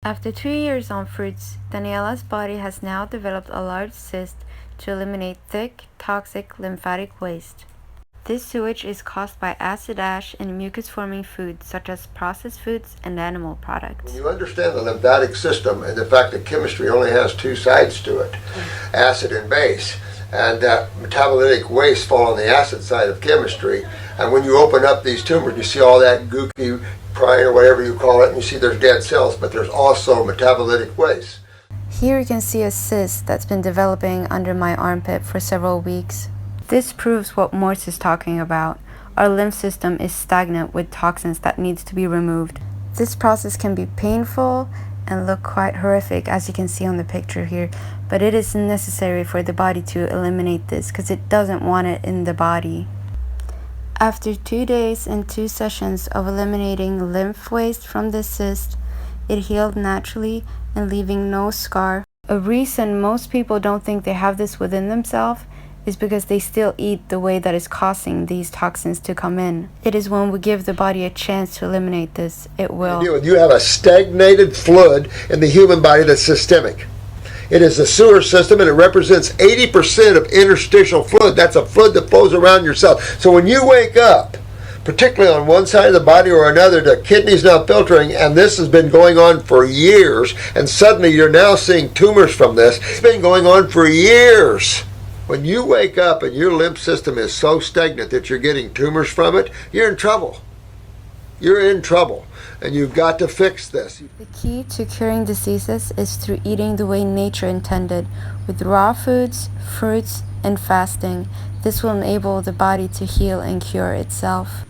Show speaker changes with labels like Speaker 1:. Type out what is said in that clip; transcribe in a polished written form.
Speaker 1: After 2 years on fruits, Daniela's body has now developed a large cyst to eliminate thick, toxic lymphatic waste. This sewage is caused by acid ash and mucus-forming foods such as processed foods and animal products.
Speaker 2: When you understand the lymphatic system and the fact that chemistry only has two sides to it, acid and base, and that metabolitic waste fall on the acid side of chemistry, and when you open up these tumors, you see all that gooky prine or whatever you call it, and you see there's dead cells, but there's also metabolitic waste.
Speaker 1: Here you can see a cyst that's been developing under my armpit for several weeks. This proves what Morse is talking about. Our lymph system is stagnant with toxins that needs to be removed. This process can be painful and look quite horrific, as you can see on the picture here, but it is necessary for the body to eliminate this because it doesn't want it in the body. After 2 days and 2 sessions of eliminating lymph waste from the cyst, it healed naturally and leaving no scar. A reason most people don't think they have this within themselves is because they still eat the way that is causing these toxins to come in. It is when we give the body a chance to eliminate this, it will.
Speaker 2: You have a stagnated fluid in the human body that's systemic. It is the sewer system, and it represents 80% of interstitial fluid. That's a fluid that flows around your cells. So when you wake up, particularly on one side of the body or another, the kidney's not filtering, and this has been going on for years, and suddenly you're now seeing tumors from this. It's been going on for years. When you wake up and your lymph system is so stagnant that you're getting tumors from it, you're in trouble. You're in trouble, and you've got to fix this.
Speaker 1: The key to curing diseases is through eating the way nature intended, with raw foods, fruits, and fasting. This will enable the body to heal and cure itself.